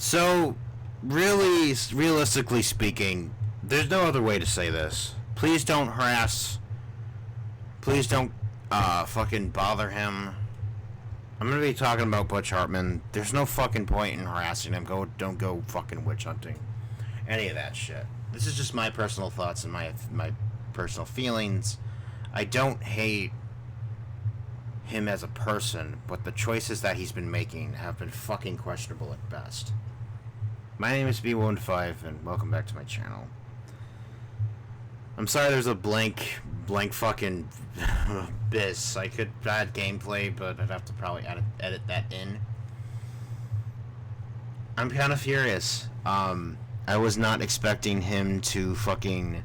So, really, realistically speaking, there's no other way to say this. Please don't harass. Please don't fucking bother him. I'm gonna be talking about Butch Hartman. There's no fucking point in harassing him. Don't go fucking witch hunting. Any of that shit. This is just my personal thoughts and my personal feelings. I don't hate him as a person, but the choices that he's been making have been fucking questionable at best. My name is B15, and welcome back to my channel. I'm sorry there's a blank fucking biz. I could add gameplay, but I'd have to probably edit that in. I'm kind of furious. I was not expecting him to fucking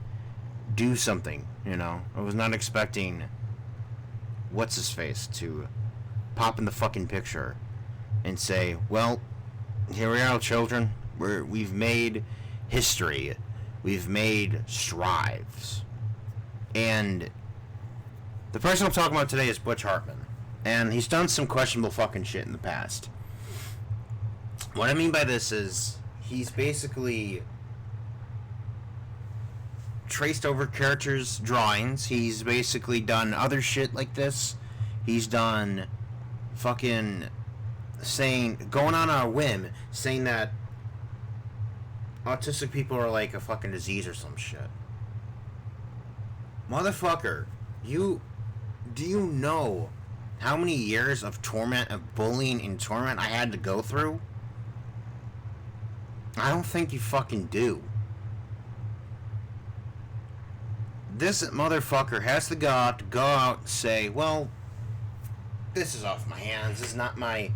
do something, you know? I was not expecting what's-his-face to pop in the fucking picture and say, well, here we are, children. We've made history. We've made strides. And the person I'm talking about today is Butch Hartman. And he's done some questionable fucking shit in the past. What I mean by this is he's basically traced over characters' drawings. He's basically done other shit like this. He's done fucking going on a whim, saying that autistic people are like a fucking disease or some shit. Motherfucker, do you know how many years of torment, of bullying and torment I had to go through? I don't think you fucking do. This motherfucker has the gall to go out and say, well, this is off my hands. This is not my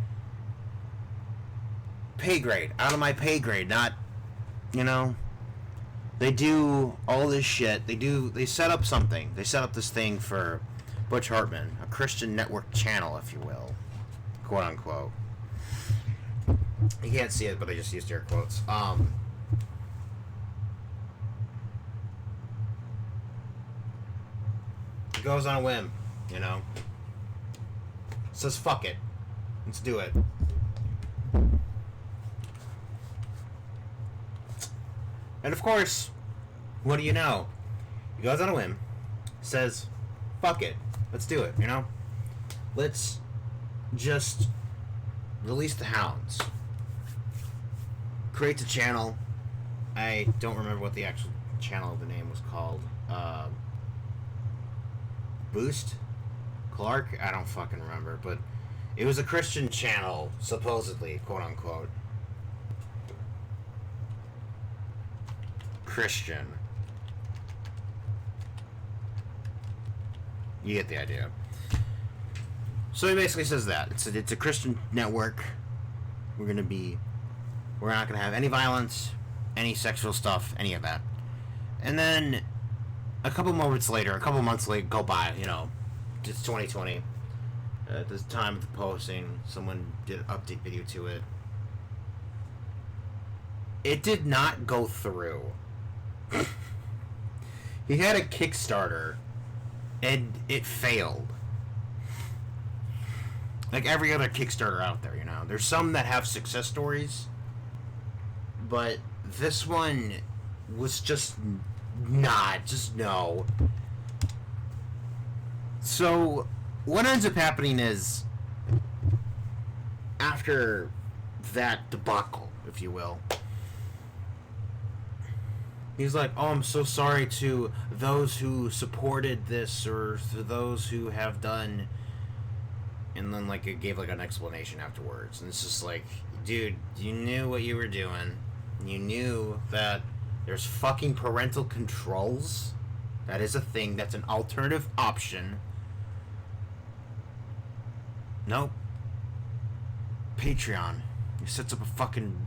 pay grade. Out of my pay grade. Not, you know. They do all this shit. They set up something. They set up this thing for Butch Hartman. A Christian network channel, if you will. Quote unquote. You can't see it, but I just used air quotes. He goes on a whim, you know. Says fuck it. Let's do it. And of course, what do you know? He goes on a whim, says, fuck it, let's do it, you know? Let's just release the hounds. Creates a channel. I don't remember what the actual channel of the name was called. Boost? Clark? I don't fucking remember, but it was a Christian channel, supposedly, quote unquote. Christian. You get the idea. So he basically says that it's a Christian network. We're not gonna have any violence, any sexual stuff, any of that. And then a couple months later go by, you know, it's 2020. At the time of the posting, someone did an update video to it. It did not go through. He had a Kickstarter and it failed. Like every other Kickstarter out there, you know. There's some that have success stories, but this one was just no. So what ends up happening is, after that debacle, if you will, he's like, oh, I'm so sorry to those who supported this, or to those who have done, and then like it gave like an explanation afterwards. And it's just like, dude, you knew what you were doing. You knew that there's fucking parental controls. That is a thing. That's an alternative option. Nope. Patreon. He sets up a fucking,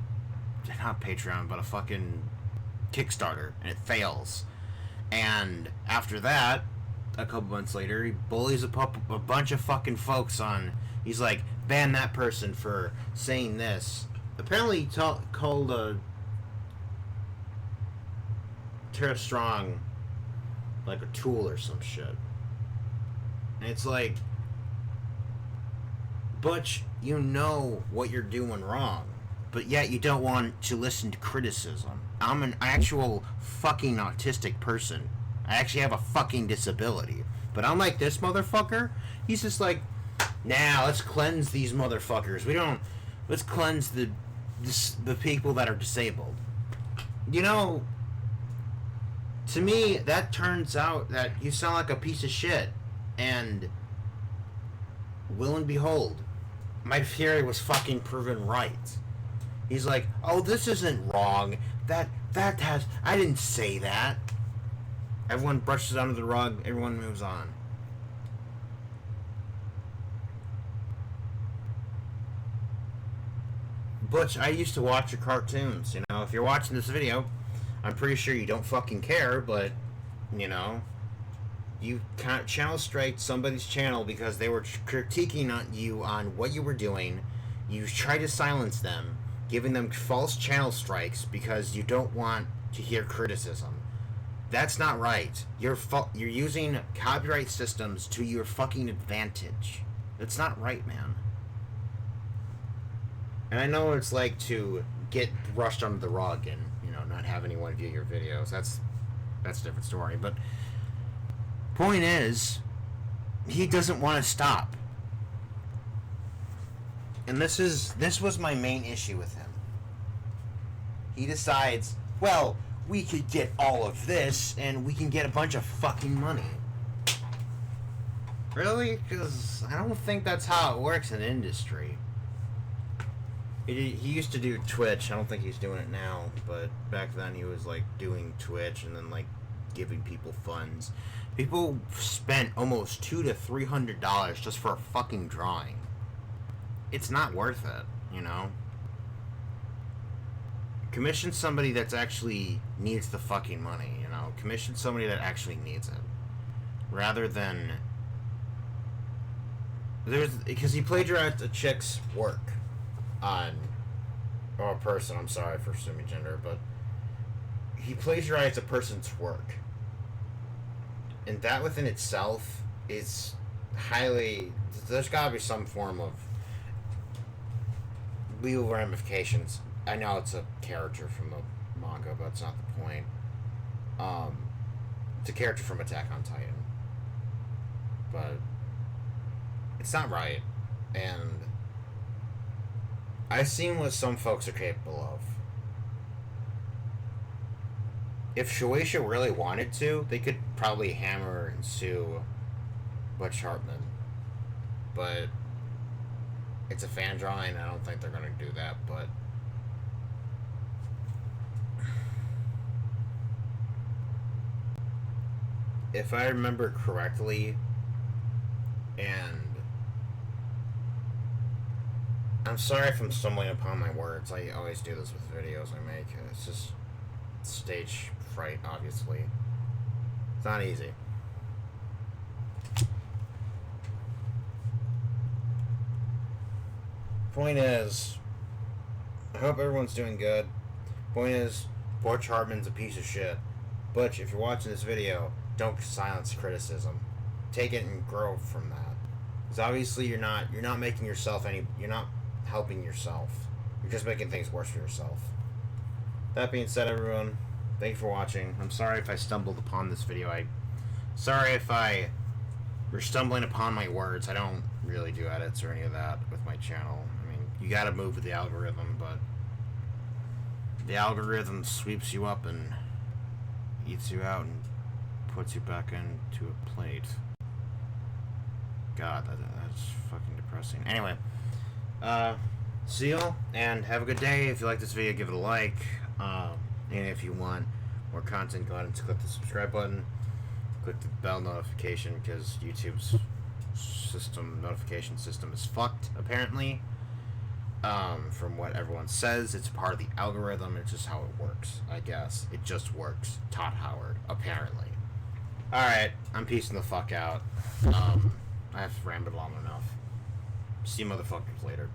not Patreon, but a fucking Kickstarter, and it fails. And after that, a couple months later, he bullies a bunch of fucking folks on. He's like, ban that person for saying this. Apparently, he called Tara Strong like a tool or some shit. And it's like, Butch, you know what you're doing wrong. but yet you don't want to listen to criticism. I'm an actual fucking autistic person. I actually have a fucking disability. But unlike this motherfucker, he's just like, nah, let's cleanse these motherfuckers. Let's cleanse the people that are disabled. You know, to me, that turns out that you sound like a piece of shit. And, will and behold, my theory was fucking proven right. He's like, oh, this isn't wrong. I didn't say that. Everyone brushes it under the rug. Everyone moves on. Butch, I used to watch your cartoons. You know, if you're watching this video, I'm pretty sure you don't fucking care, but, you know, you can't channel strike somebody's channel because they were critiquing on you on what you were doing. You try to silence them, giving them false channel strikes because you don't want to hear criticism. That's not right. You're using copyright systems to your fucking advantage. That's not right, man. And I know what it's like to get brushed under the rug and, you know, not have anyone view your videos. That's a different story. But point is, he doesn't want to stop. And this was my main issue with him. He decides, well, we could get all of this and we can get a bunch of fucking money. Really? Because I don't think that's how it works in industry. He used to do Twitch. I don't think he's doing it now, but back then he was like doing Twitch and then like giving people funds. People spent almost $200 to $300 just for a fucking drawing. It's not worth it, you know? Commission somebody that's actually needs the fucking money, you know? Commission somebody that actually needs it. Rather than... Because he plagiarized a chick's work on... Or a person, I'm sorry for assuming gender, but... He plagiarized a person's work. And that within itself is highly... There's gotta be some form of legal ramifications. I know it's a character from the manga, but that's not the point. It's a character from Attack on Titan. But it's not right. And I've seen what some folks are capable of. If Shueisha really wanted to, they could probably hammer and sue Butch Hartman. But it's a fan drawing, I don't think they're going to do that, but... If I remember correctly, and... I'm sorry if I'm stumbling upon my words, I always do this with videos I make. It's just stage fright, obviously. It's not easy. Point is, I hope everyone's doing good. Point is, Butch Hartman's a piece of shit. Butch, if you're watching this video, don't silence criticism. Take it and grow from that. Because obviously you're not making yourself you're not helping yourself. You're just making things worse for yourself. That being said, everyone, thank you for watching. I'm sorry if I stumbled upon this video. Sorry if we're stumbling upon my words. I don't really do edits or any of that with my channel. I mean, you gotta move with the algorithm, but the algorithm sweeps you up and eats you out and puts you back into a plate. God, that's fucking depressing. Anyway, see y'all, and have a good day. If you like this video, give it a like. And if you want more content, go ahead and click the subscribe button. Click the bell notification, because YouTube's notification system is fucked, apparently. From what everyone says, it's part of the algorithm. It's just how it works, I guess. It just works. Todd Howard, apparently. Alright, I'm peacing the fuck out. I've rambled long enough. See you motherfuckers later.